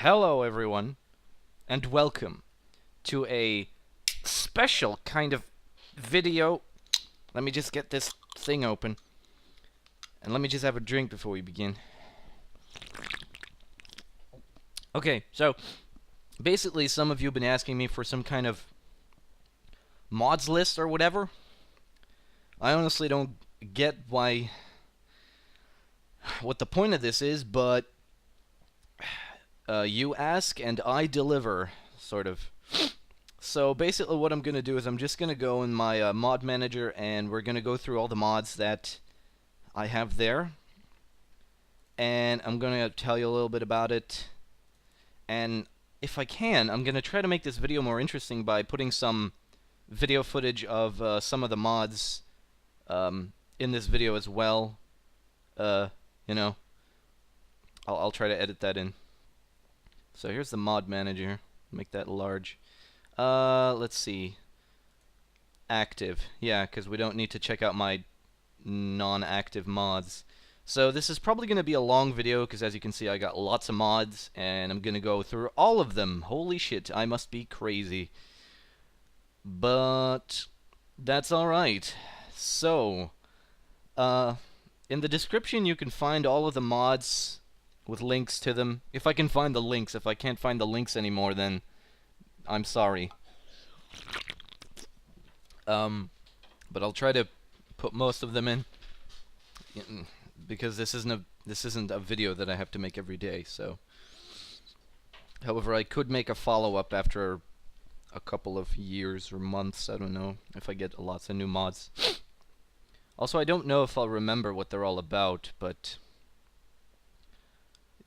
Hello everyone, and welcome to a special kind of video. Let me just get this thing open, and let me just have a drink before we begin. Okay, so basically some of you have been asking me for some kind of mods list or whatever. I honestly don't get what the point of this is, but you ask and I deliver, sort of. So basically what I'm going to do is I'm just going to go in my mod manager and we're going to go through all the mods that I have there. And I'm going to tell you a little bit about it. And if I can, I'm going to try to make this video more interesting by putting some video footage of some of the mods in this video as well. You know, I'll try to edit that in. So here's the mod manager. Make that large. Let's see. Active. Yeah, because we don't need to check out my non-active mods. So this is probably going to be a long video because as you can see I got lots of mods and I'm going to go through all of them. Holy shit, I must be crazy. But that's alright. So, in the description you can find all of the mods with links to them. If I can find the links. If I can't find the links anymore, then I'm sorry. But I'll try to put most of them in because this isn't a video that I have to make every day. So, however, I could make a follow-up after a couple of years or months. I don't know if I get lots of new mods. Also, I don't know if I'll remember what they're all about, but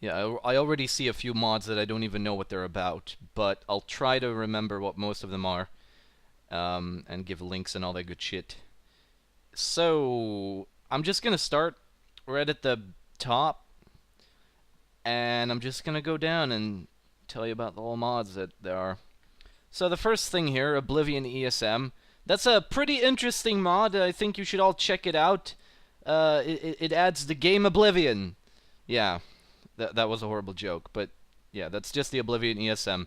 yeah, I already see a few mods that I don't even know what they're about, but I'll try to remember what most of them are, and give links and all that good shit. So, I'm just gonna start right at the top, and I'm just gonna go down and tell you about the all mods that there are. So the first thing here, Oblivion ESM. That's a pretty interesting mod. I think you should all check it out. It adds the game Oblivion. Yeah. That was a horrible joke, but yeah, that's just the Oblivion ESM.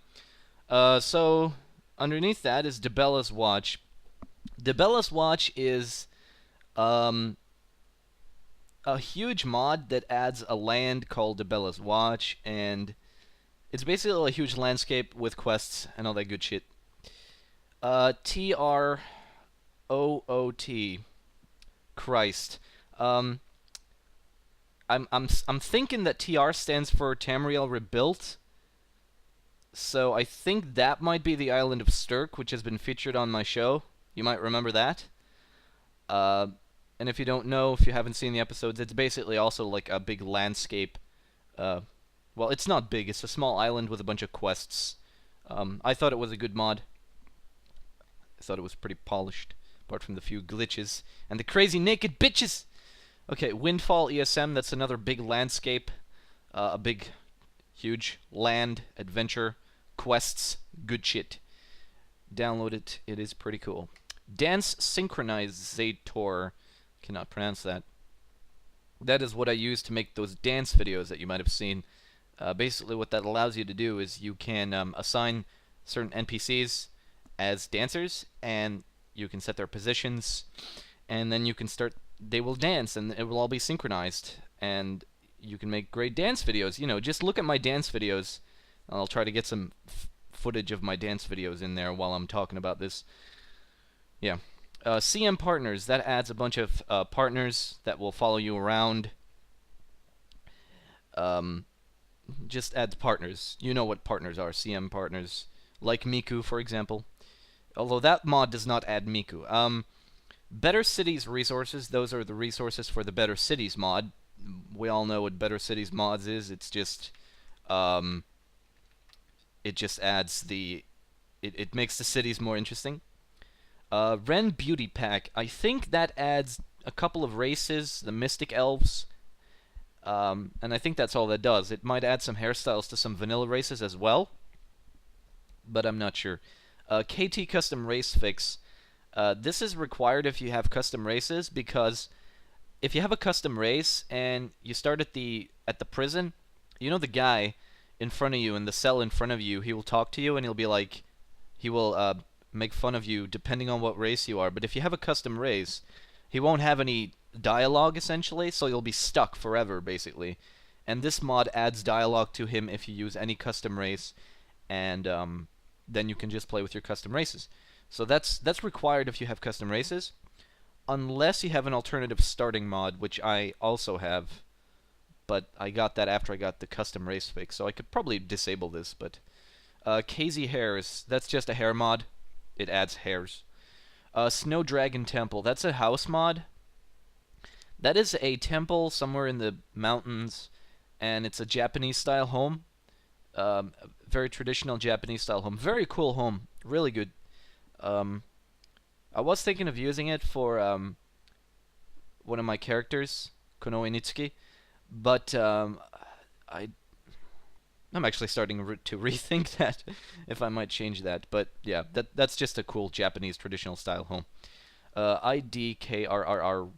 So underneath that is Debella's Watch. Debella's Watch is a huge mod that adds a land called Debella's Watch, and it's basically a huge landscape with quests and all that good shit. TROOT. Christ. I'm thinking that TR stands for Tamriel Rebuilt. So I think that might be the island of Sturk, which has been featured on my show. You might remember that. And if you don't know, if you haven't seen the episodes, it's basically also like a big landscape. Well, it's not big. It's a small island with a bunch of quests. I thought it was a good mod. I thought it was pretty polished, apart from the few glitches and the crazy naked bitches. Okay, Windfall ESM, that's another big landscape. A big, huge land, adventure, quests, good shit. Download it, it is pretty cool. Dance Synchronizator, cannot pronounce that. That is what I use to make those dance videos that you might have seen. Basically what that allows you to do is you can assign certain NPCs as dancers, and you can set their positions, and then you can start, they will dance, and it will all be synchronized, and you can make great dance videos. You know, just look at my dance videos. I'll try to get some footage of my dance videos in there while I'm talking about this. Yeah. CM Partners, that adds a bunch of partners that will follow you around. Just adds partners. You know what partners are, CM partners. Like Miku, for example. Although that mod does not add Miku. Better Cities resources, those are the resources for the Better Cities mod. We all know what Better Cities mods is. It's just, it just adds the, it makes the cities more interesting. Ren Beauty Pack, I think that adds a couple of races, the Mystic Elves, and I think that's all that does. It might add some hairstyles to some vanilla races as well, but I'm not sure. KT Custom Race Fix. This is required if you have custom races, because if you have a custom race and you start at the prison, you know the guy in front of you, in the cell in front of you, he will talk to you and he'll be like, he will make fun of you depending on what race you are. But if you have a custom race, he won't have any dialogue essentially, so you'll be stuck forever basically. And this mod adds dialogue to him if you use any custom race, and then you can just play with your custom races. So that's required if you have custom races, unless you have an alternative starting mod, which I also have, but I got that after I got the custom race fix, so I could probably disable this. But KZ Hairs, that's just a hair mod. It adds hairs. Snow Dragon Temple, that's a house mod. That is a temple somewhere in the mountains, and it's a Japanese-style home. Very traditional Japanese-style home. Very cool home. Really good. I was thinking of using it for one of my characters, Konoe Nitsuki, but I'm actually starting to rethink that, if I might change that. But yeah, that's just a cool Japanese traditional style home. IDKRRRC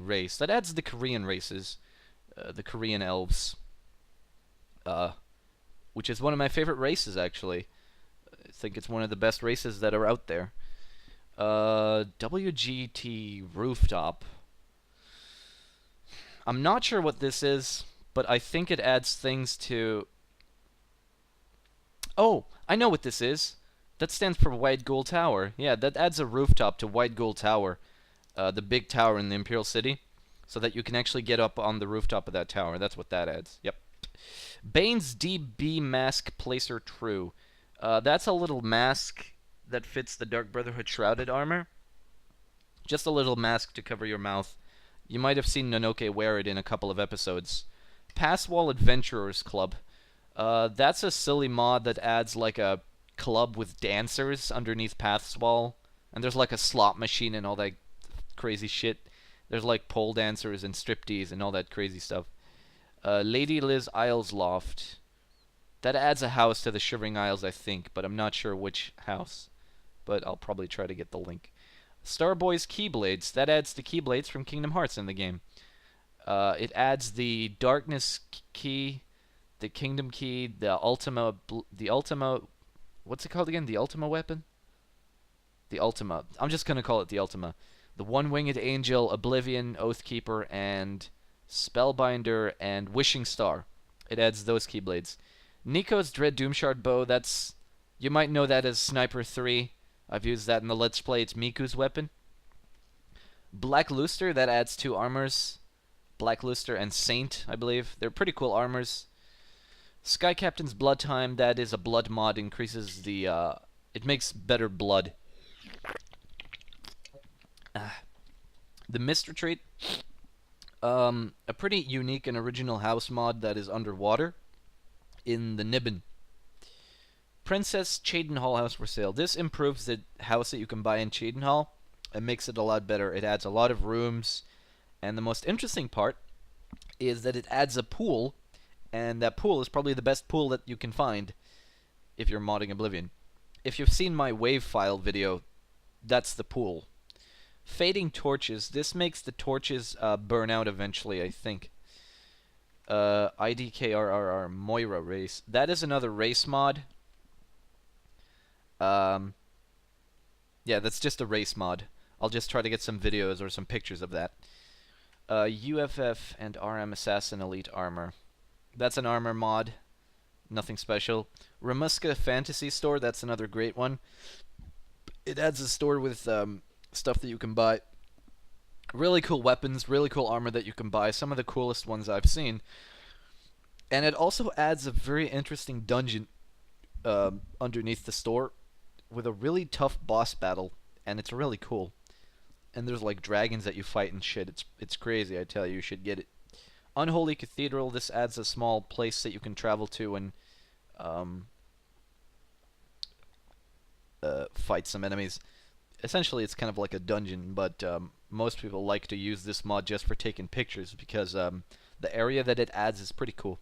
race. That adds the Korean races, the Korean Elves, which is one of my favorite races, actually. I think it's one of the best races that are out there. WGT Rooftop. I'm not sure what this is, but I think it adds things to... Oh, I know what this is. That stands for White Gold Tower. Yeah, that adds a rooftop to White Gold Tower, the big tower in the Imperial City, so that you can actually get up on the rooftop of that tower. That's what that adds. Yep. Bane's DB Mask Placer True. That's a little mask that fits the Dark Brotherhood Shrouded armor. Just a little mask to cover your mouth. You might have seen Nonoke wear it in a couple of episodes. Passwall Adventurers Club. That's a silly mod that adds like a club with dancers underneath Pathswall. And there's like a slot machine and all that crazy shit. There's like pole dancers and striptease and all that crazy stuff. Lady Liz Isles Loft. That adds a house to the Shivering Isles, I think, but I'm not sure which house. But I'll probably try to get the link. Starboy's Keyblades. That adds the Keyblades from Kingdom Hearts in the game. It adds the Darkness Key, the Kingdom Key, the Ultima... What's it called again? The Ultima weapon? The Ultima. I'm just going to call it the Ultima. The One-Winged Angel, Oblivion, Oathkeeper, and Spellbinder, and Wishing Star. It adds those Keyblades. Nico's Dread Doomshard Bow, that's... You might know that as Sniper 3. I've used that in the Let's Play. It's Miku's weapon. Black Luster, that adds 2 armors. Black Luster and Saint, I believe. They're pretty cool armors. Sky Captain's Blood Time, that is a blood mod. Increases the... it makes better blood. The Mist Retreat. A pretty unique and original house mod that is underwater in the Nibbin. Princess Cheydinhal House for sale. This improves the house that you can buy in Cheydinhal and makes it a lot better. It adds a lot of rooms, and the most interesting part is that it adds a pool, and that pool is probably the best pool that you can find if you're modding Oblivion. If you've seen my wave file video, that's the pool. Fading Torches. This makes the torches burn out eventually, I think. IDKRRR Moira Race. That is another race mod. Yeah, that's just a race mod. I'll just try to get some videos or some pictures of that. UFF and RM Assassin Elite Armor. That's an armor mod. Nothing special. Ramuska Fantasy Store. That's another great one. It adds a store with stuff that you can buy. Really cool weapons, really cool armor that you can buy. Some of the coolest ones I've seen. And it also adds a very interesting dungeon underneath the store with a really tough boss battle, and it's really cool. And there's like dragons that you fight and shit. It's crazy. I tell you, you should get it. Unholy Cathedral. This adds a small place that you can travel to and fight some enemies. Essentially, it's kind of like a dungeon, but most people like to use this mod just for taking pictures because the area that it adds is pretty cool.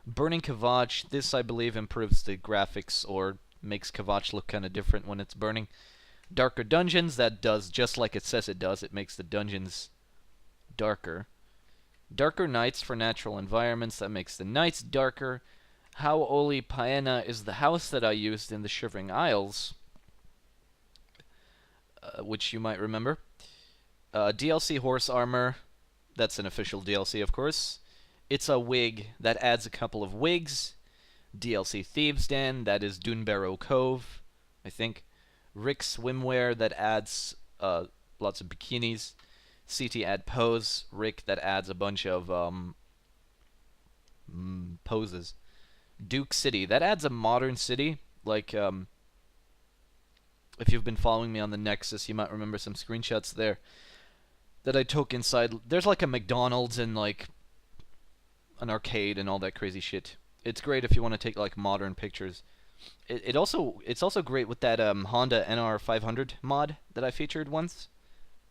Burning Kavach. This, I believe, improves the graphics or makes Kavach look kind of different when it's burning. Darker Dungeons. That does just like it says it does. It makes the dungeons darker. Darker Nights for natural environments. That makes the nights darker. How Oli Paena is the house that I used in the Shivering Isles, which you might remember. DLC Horse Armor, that's an official DLC, of course. It's a wig that adds a couple of wigs. DLC Thieves' Den, that is Dunbarrow Cove, I think. Rick Swimwear, that adds lots of bikinis. CT Add Pose, Rick, that adds a bunch of poses. Duke City, that adds a modern city. Like, if you've been following me on the Nexus, you might remember some screenshots there that I took inside. There's like a McDonald's and like an arcade and all that crazy shit. It's great if you want to take like modern pictures. It's also great with that Honda NR500 mod that I featured once,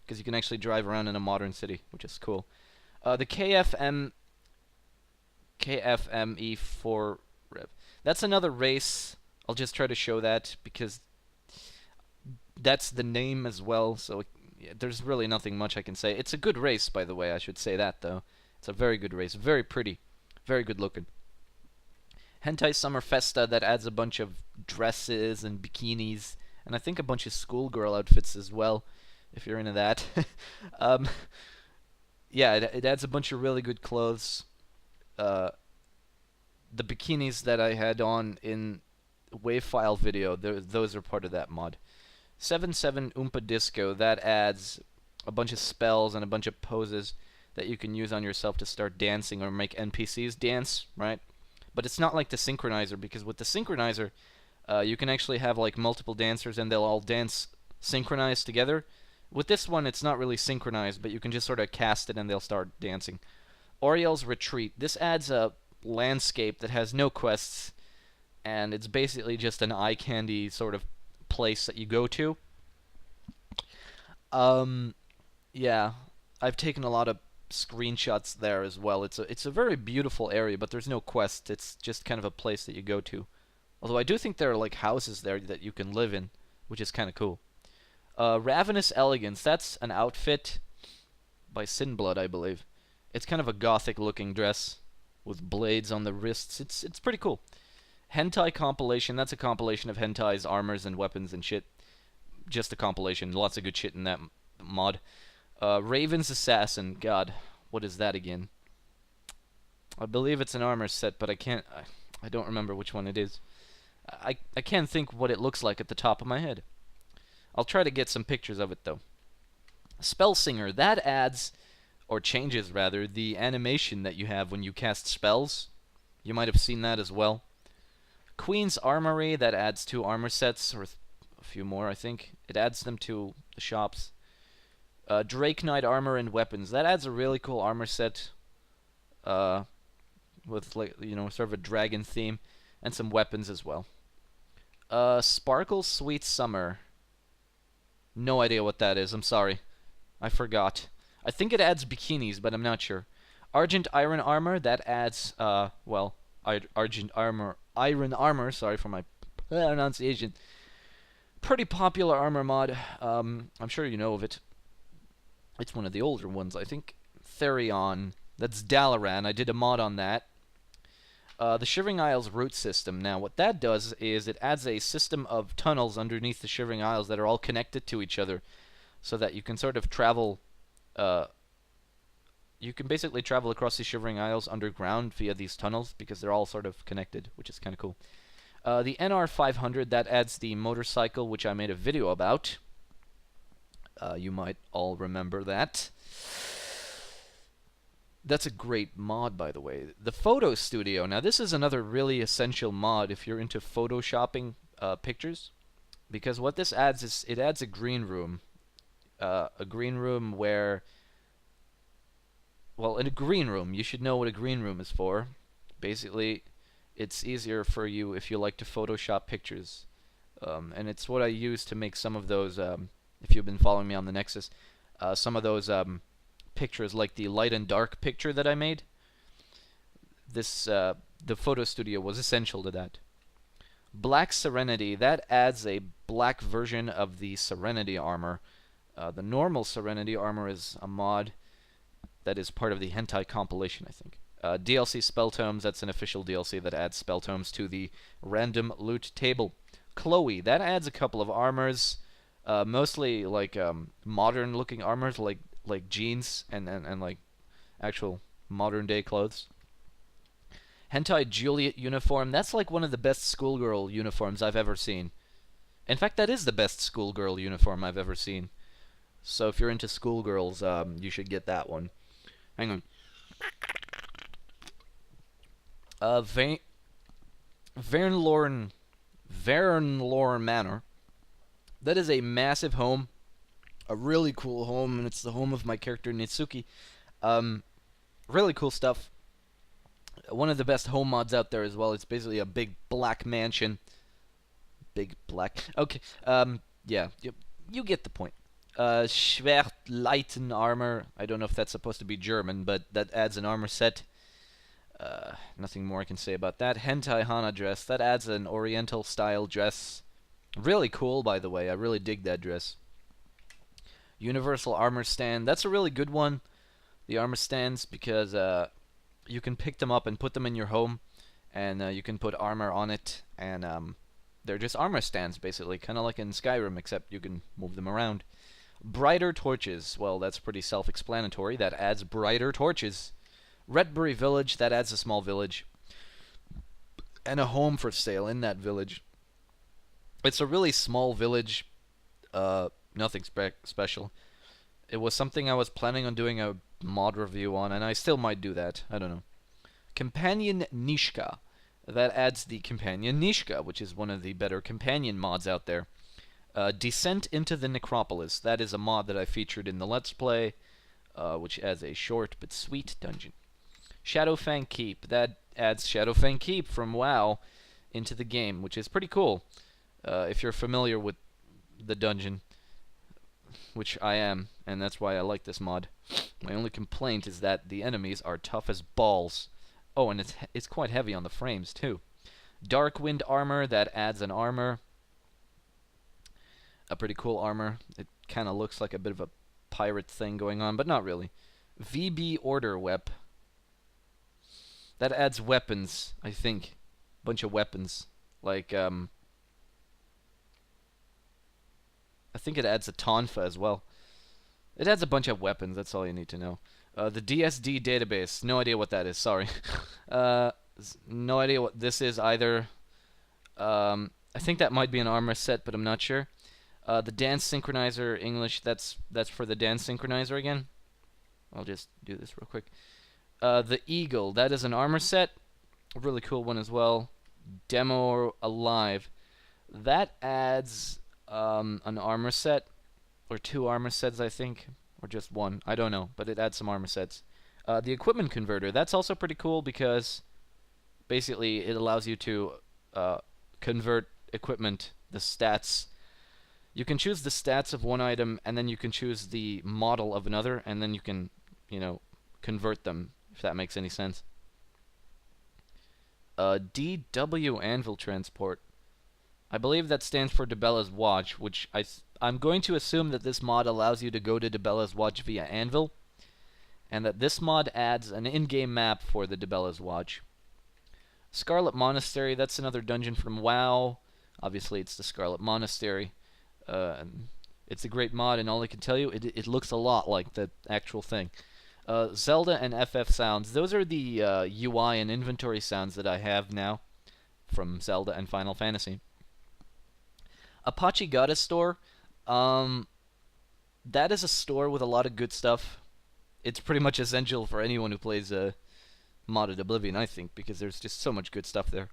because you can actually drive around in a modern city, which is cool. The KFME 4 Rev. That's another race. I'll just try to show that because that's the name as well, so yeah, there's really nothing much I can say. It's a good race, by the way, I should say that, though. It's a very good race. Very pretty. Very good looking. Hentai Summer Festa, that adds a bunch of dresses and bikinis, and I think a bunch of schoolgirl outfits as well, if you're into that. Yeah, it adds a bunch of really good clothes. The bikinis that I had on in wave file video, those are part of that mod. 7-7 Oompa Disco, that adds a bunch of spells and a bunch of poses that you can use on yourself to start dancing or make NPCs dance, right? But it's not like the synchronizer, because with the synchronizer, you can actually have like multiple dancers and they'll all dance synchronized together. With this one, it's not really synchronized, but you can just sort of cast it and they'll start dancing. Oriel's Retreat, this adds a landscape that has no quests, and it's basically just an eye candy sort of place that you go to. Yeah, I've taken a lot of screenshots there as well. It's a very beautiful area, but there's no quest. It's just kind of a place that you go to. Although I do think there are like houses there that you can live in, which is kind of cool. Ravenous Elegance, that's an outfit by Sinblood, I believe. It's kind of a gothic looking dress with blades on the wrists. It's pretty cool. Hentai Compilation, that's a compilation of hentai's armors and weapons and shit. Just a compilation. Lots of good shit in that mod. Raven's Assassin, god, what is that again? I believe it's an armor set, but I don't remember which one it is. I can't think what it looks like at the top of my head. I'll try to get some pictures of it, though. Spellsinger, that adds, or changes rather, the animation that you have when you cast spells. You might have seen that as well. Queen's Armory, that adds 2 armor sets, or a few more, I think. It adds them to the shops. Drake Knight Armor and Weapons, that adds a really cool armor set, with, like, you know, sort of a dragon theme, and some weapons as well. Sparkle Sweet Summer, no idea what that is, I'm sorry. I forgot. I think it adds bikinis, but I'm not sure. Argent Iron Armor, that adds, well, Argent Armor, Iron Armor, sorry for my pronunciation. Pretty popular armor mod, I'm sure you know of it. It's one of the older ones, I think. Therion, that's Dalaran, I did a mod on that. The Shivering Isles route system. Now, what that does is it adds a system of tunnels underneath the Shivering Isles that are all connected to each other, so that you can sort of travel. You can basically travel across the Shivering Isles underground via these tunnels because they're all sort of connected, which is kind of cool. The NR500, that adds the motorcycle, which I made a video about. You might all remember that. That's a great mod, by the way. The Photo Studio. Now, this is another really essential mod if you're into photoshopping pictures, because what this adds is it adds a green room. A green room where, well, in a green room, you should know what a green room is for. Basically, it's easier for you if you like to Photoshop pictures. And it's what I use to make some of those, if you've been following me on the Nexus, some of those pictures, like the light and dark picture that I made. This, the Photo Studio was essential to that. Black Serenity, that adds a black version of the Serenity armor. The normal Serenity armor is a mod that is part of the hentai compilation, I think. DLC Spell Tomes, that's an official DLC that adds Spell Tomes to the random loot table. Chloe, that adds a couple of armors, mostly like modern looking armors, like jeans and like actual modern day clothes. Hentai Juliet uniform, that's like one of the best schoolgirl uniforms I've ever seen. In fact, that is the best schoolgirl uniform I've ever seen. So if you're into schoolgirls, you should get that one. Hang on. Vernlorn Manor. That is a massive home. A really cool home, and it's the home of my character Nitsuki. Really cool stuff. One of the best home mods out there as well. It's basically a big black mansion. Big black. Okay. Yeah. You get the point. Schwertleiten armor. I don't know if that's supposed to be German, but that adds an armor set. Nothing more I can say about that. Hentai Hana dress. That adds an oriental style dress. Really cool, by the way. I really dig that dress. Universal armor stand. That's a really good one. The armor stands, because you can pick them up and put them in your home, and you can put armor on it, and they're just armor stands, basically, kind of like in Skyrim, except you can move them around. Brighter torches. Well, that's pretty self-explanatory. That adds brighter torches. Redbury Village. That adds a small village and a home for sale in that village. It's a really small village. Nothing special. It was something I was planning on doing a mod review on, and I still might do that. I don't know. Companion Nishka. That adds the Companion Nishka, which is one of the better companion mods out there. Descent into the Necropolis. That is a mod that I featured in the Let's Play, which adds a short but sweet dungeon. Shadowfang Keep. That adds Shadowfang Keep from WoW into the game, which is pretty cool. If you're familiar with the dungeon, which I am, and that's why I like this mod. My only complaint is that the enemies are tough as balls. Oh, and it's quite heavy on the frames too. DarkUId armor. That adds an armor. A pretty cool armor. It kind of looks like a bit of a pirate thing going on, but not really. VB Order Wep. That adds weapons, I think. Bunch of weapons. Like, I think it adds a tonfa as well. It adds a bunch of weapons, that's all you need to know. The DSD database. No idea what that is, sorry. No idea what this is either. I think that might be an armor set, but I'm not sure. The dance synchronizer English, that's for the dance synchronizer again. I'll just do this real quick. The Eagle, that is an armor set. A really cool one as well. Demo Alive. That adds an armor set, or 2 armor sets, I think, or just 1. I don't know, but it adds some armor sets. The Equipment Converter, that's also pretty cool because basically it allows you to convert equipment, the stats. You can choose the stats of one item, and then you can choose the model of another, and then you can, you know, convert them, if that makes any sense. DW Anvil Transport. I believe that stands for Debella's Watch, which I'm going to assume that this mod allows you to go to Debella's Watch via Anvil, and that this mod adds an in-game map for the Debella's Watch. Scarlet Monastery, that's another dungeon from WoW. Obviously, it's the Scarlet Monastery. It's a great mod, and all I can tell you, it looks a lot like the actual thing. Zelda and FF sounds. Those are the UI and inventory sounds that I have now from Zelda and Final Fantasy. Apache Goddess Store. That is a store with a lot of good stuff. It's pretty much essential for anyone who plays modded Oblivion, I think, because there's just so much good stuff there.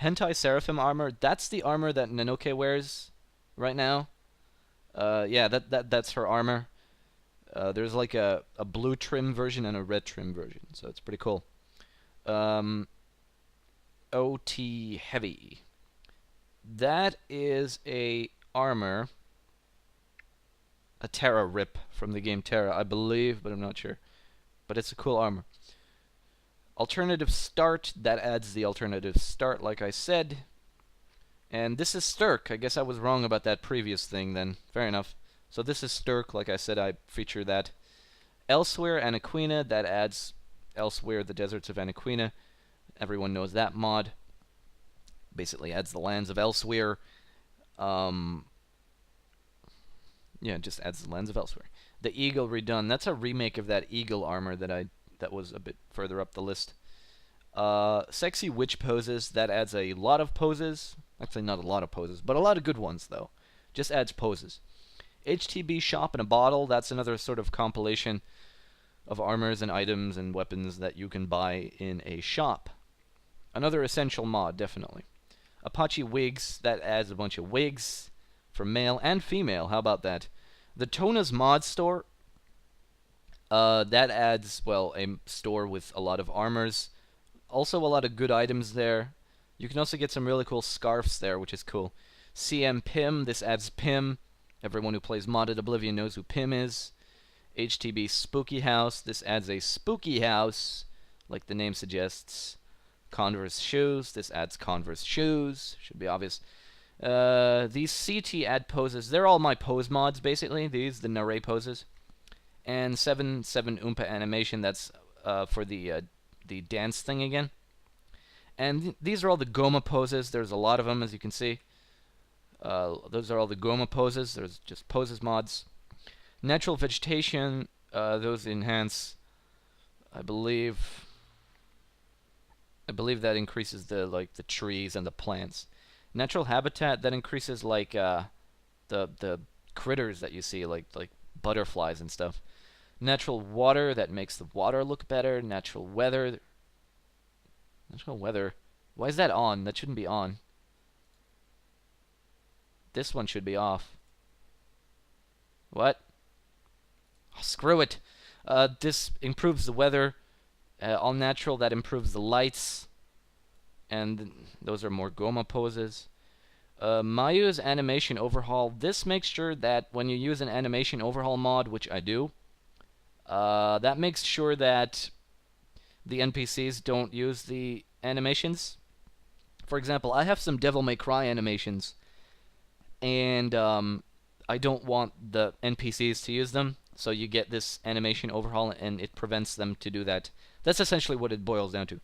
Hentai Seraphim armor. That's the armor that Nanoke wears right now. Yeah, that's her armor. There's like a blue trim version and a red trim version, so it's pretty cool. OT Heavy. That is a armor, a Terra rip from the game Terra, I believe, but I'm not sure. But it's a cool armor. Alternative Start, that adds the alternative start, like I said. And this is Stirk. I guess I was wrong about that previous thing then. Fair enough. So this is Stirk, like I said, I feature that. Elsewhere and Aquina, that adds Elsewhere, the Deserts of Anaquina. Everyone knows that mod. Basically adds the lands of Elsewhere. Yeah, just adds the lands of Elsewhere. The Eagle redone. That's a remake of that Eagle armor that was a bit further up the list. Sexy Witch poses. That adds a lot of poses. Actually, not a lot of poses, but a lot of good ones, though. Just adds poses. HTB Shop in a Bottle. That's another sort of compilation of armors and items and weapons that you can buy in a shop. Another essential mod, definitely. Apache Wigs. That adds a bunch of wigs for male and female. How about that? The Tona's Mod Store. That adds, well, a store with a lot of armors. Also a lot of good items there. You can also get some really cool scarves there, which is cool. CM Pim. This adds Pim. Everyone who plays modded Oblivion knows who Pim is. HTB Spooky House. This adds a spooky house, like the name suggests. Converse Shoes. This adds Converse Shoes. Should be obvious. These CT add poses. They're all my pose mods, basically. These, the Nare poses. And 7 Oompa animation. That's for the dance thing again. And these are all the Goma poses. There's a lot of them, as you can see. Those are all the Goma poses. There's just poses mods. Natural vegetation. Those enhance, I believe that increases the trees and the plants. Natural habitat, that increases the critters that you see, like butterflies and stuff. Natural water, that makes the water look better. Natural weather. Why is that on? That shouldn't be on. This one should be off. What? Oh, screw it. This improves the weather. All natural, that improves the lights. And those are more Goma poses. Mayus animation overhaul. This makes sure that when you use an animation overhaul mod, which I do, that makes sure that the NPCs don't use the animations. For example, I have some Devil May Cry animations, and I don't want the NPCs to use them, so you get this animation overhaul, and it prevents them to do that. That's essentially what it boils down to.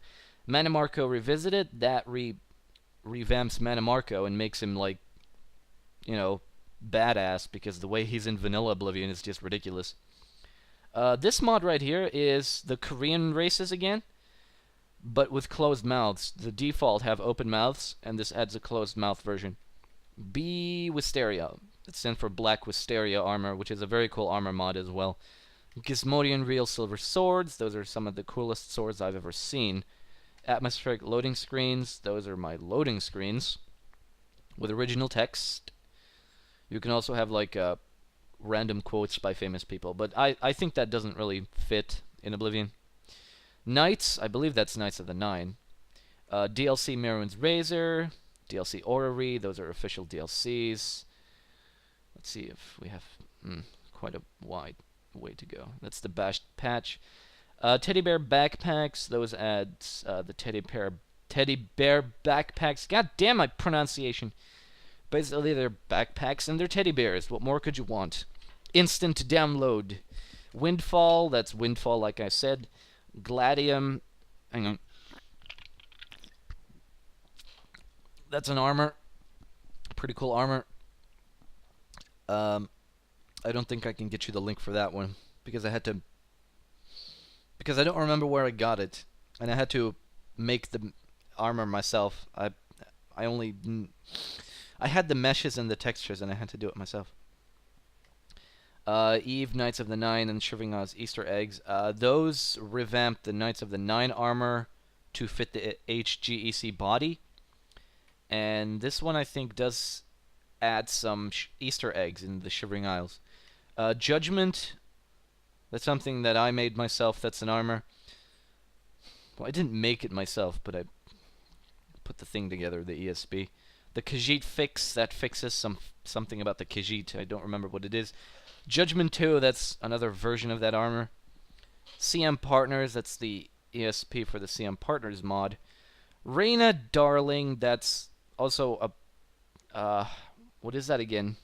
Manimarco Revisited, that revamps Manimarco and makes him, badass, because the way he's in vanilla Oblivion is just ridiculous. This mod right here is the Korean races again, but with closed mouths. The default have open mouths, and this adds a closed mouth version. B Wisteria. It stands for Black Wisteria armor, which is a very cool armor mod as well. Gizmodian Real Silver Swords. Those are some of the coolest swords I've ever seen. Atmospheric loading screens. Those are my loading screens with original text. You can also have random quotes by famous people, but I think that doesn't really fit in Oblivion. Knights, I believe that's Knights of the Nine. DLC Merwin's Razor, DLC Orrery, those are official DLCs. Let's see if we have quite a wide way to go. That's the bashed patch. Teddy bear backpacks, those adds the teddy bear backpacks. God damn my pronunciation. Basically, they're backpacks and they're teddy bears. What more could you want? Instant download. Windfall, that's Windfall like I said. Gladium, hang on. That's an armor. Pretty cool armor. I don't think I can get you the link for that one because I don't remember where I got it, and I had to make the armor myself. I had the meshes and the textures, and I had to do it myself. Eve, Knights of the Nine, and Shivering Oz Easter eggs. Those revamped the Knights of the Nine armor to fit the HGEC body. And this one, I think, does add some Easter eggs in the Shivering Isles. Judgment, that's something that I made myself. That's an armor. Well, I didn't make it myself, but I put the thing together, the ESP. The Khajiit fix, that fixes something about the Khajiit. I don't remember what it is. Judgment 2, that's another version of that armor. CM Partners, that's the ESP for the CM Partners mod. Reina Darling, that's also a... what is that again?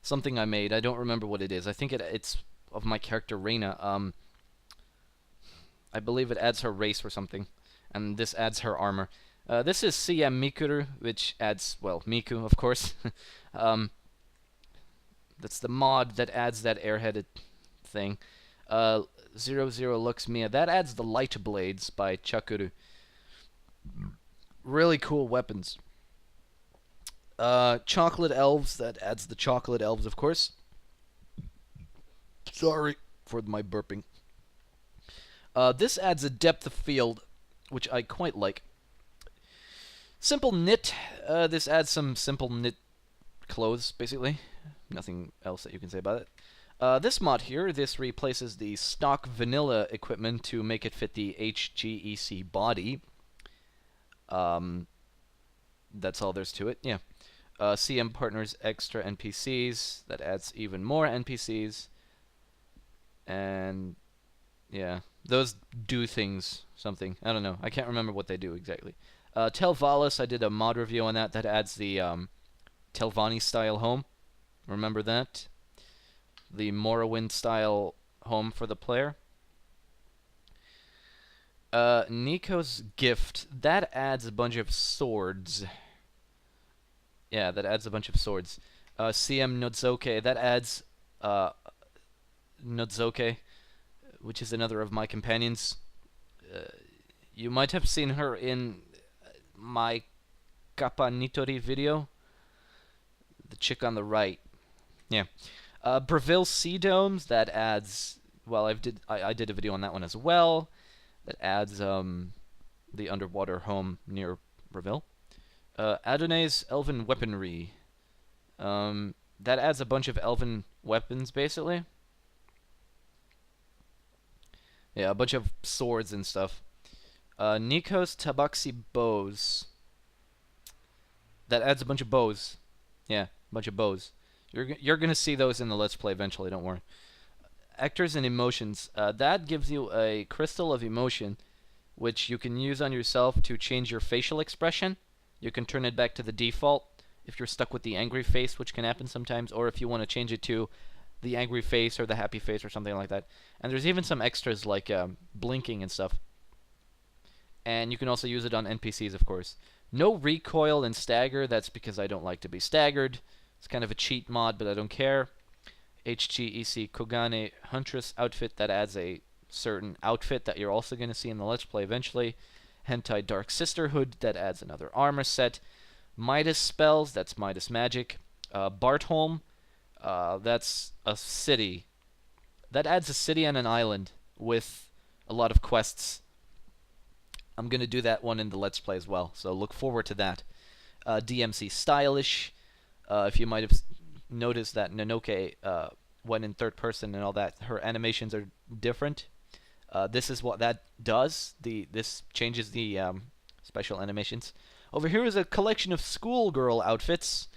Something I made. I don't remember what it is. I think it's of my character Reina. I believe it adds her race or something. And this adds her armor. This is CM Mikuru, which adds, well, Miku, of course. That's the mod that adds that airheaded thing. 00 Lux Mia. That adds the light blades by Chakuru. Really cool weapons. Chocolate Elves. That adds the Chocolate Elves, of course. Sorry for my burping. This adds a depth of field, which I quite like. Simple knit. This adds some simple knit clothes, basically. Nothing else that you can say about it. This mod here, this replaces the stock vanilla equipment to make it fit the HGEC Body. That's all there's to it, yeah. CM partners extra NPCs. That adds even more NPCs. And, yeah. Those do things, something. I don't know. I can't remember what they do exactly. Telvalis, I did a mod review on that. That adds the Telvanni style home. Remember that? The Morrowind style home for the player. Nico's gift. That adds a bunch of swords. Yeah, that adds a bunch of swords. CM Nodzoke. That adds Nodzoke, which is another of my companions. You might have seen her in my Kappa Nitori video. The chick on the right. Yeah. Breville Sea Domes, that adds... Well, I did a video on that one as well. That adds the underwater home near Breville. Adonai's Elven Weaponry. That adds a bunch of elven weapons, basically. Yeah, a bunch of swords and stuff. Nikos Tabaxi Bows. That adds a bunch of bows. Yeah, a bunch of bows. You're gonna see those in the Let's Play eventually, don't worry. Actors and emotions. That gives you a crystal of emotion, which you can use on yourself to change your facial expression. You can turn it back to the default if you're stuck with the angry face, which can happen sometimes, or if you want to change it to the angry face or the happy face or something like that. And there's even some extras like blinking and stuff. And you can also use it on NPCs, of course. No recoil and stagger. That's because I don't like to be staggered. It's kind of a cheat mod, but I don't care. HGEC Kogane Huntress outfit. That adds a certain outfit that you're also going to see in the Let's Play eventually. Hentai Dark Sisterhood. That adds another armor set. Midas spells. That's Midas magic. Bartholm. That's a city. That adds a city and an island with a lot of quests. I'm going to do that one in the Let's Play as well, so look forward to that. DMC Stylish. If you might have noticed that Nanoke went in third person and all that, her animations are different. This is what that does. This changes the special animations. Over here is a collection of schoolgirl outfits,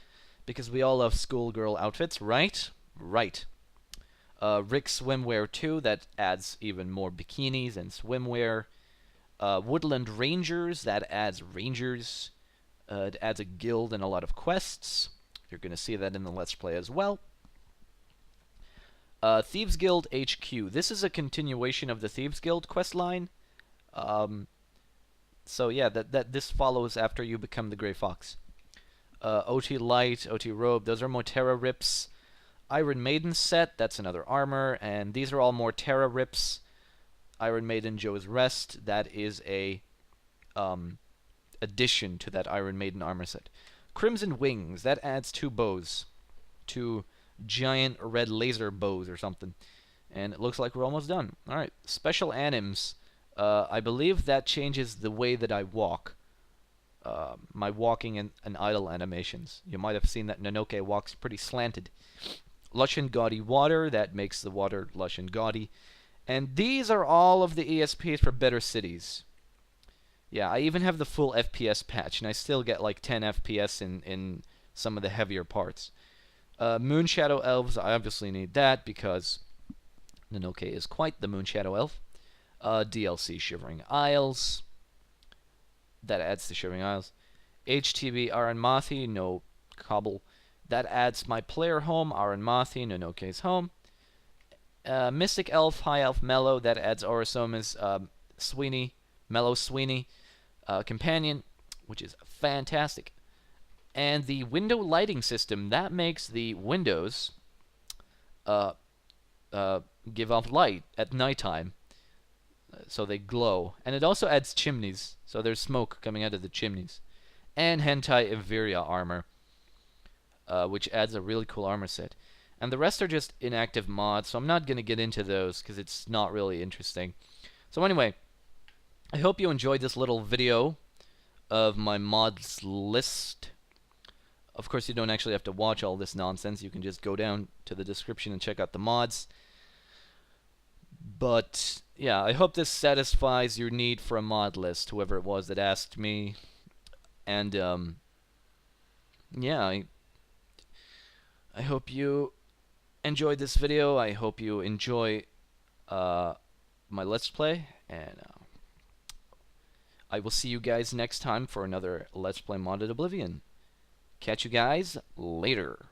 because we all love schoolgirl outfits, right? Right. Rick Swimwear 2, that adds even more bikinis and swimwear. Woodland Rangers, that adds rangers. It adds a guild and a lot of quests. You're going to see that in the Let's Play as well. Thieves Guild HQ. This is a continuation of the Thieves Guild quest line. So yeah, this follows after you become the Grey Fox. OT Light, OT Robe, those are Moterra rips. Iron Maiden set, that's another armor, and these are all Moterra rips. Iron Maiden Joe's Rest, that is a addition to that Iron Maiden armor set. Crimson Wings, that adds 2 bows. 2 giant red laser bows or something. And it looks like we're almost done. Alright, Special Anims. I believe that changes the way that I walk. My walking and idle animations. You might have seen that Nanoke walks pretty slanted. Lush and Gaudy Water, that makes the water lush and gaudy. And these are all of the ESPs for better cities. Yeah, I even have the full FPS patch, and I still get like 10 FPS in some of the heavier parts. Moonshadow Elves, I obviously need that because Nanoke is quite the Moonshadow Elf. DLC Shivering Isles. That adds the Shivering Isles. HTB Aranmathi, no cobble. That adds my player home, Aranmathi, Nanoke's home. Mystic Elf, High Elf Mellow, that adds Orosoma's Sweeney, Mellow Sweeney companion, which is fantastic. And the window lighting system, that makes the windows give off light at nighttime, so they glow. And it also adds chimneys, so there's smoke coming out of the chimneys. And Hentai Eviria armor, which adds a really cool armor set. And the rest are just inactive mods, so I'm not going to get into those because it's not really interesting. So anyway, I hope you enjoyed this little video of my mods list. Of course, you don't actually have to watch all this nonsense. You can just go down to the description and check out the mods. But yeah, I hope this satisfies your need for a mod list, whoever it was that asked me. And yeah, I hope you enjoyed this video. I hope you enjoy my Let's Play, and I will see you guys next time for another Let's Play modded Oblivion. Catch you guys later.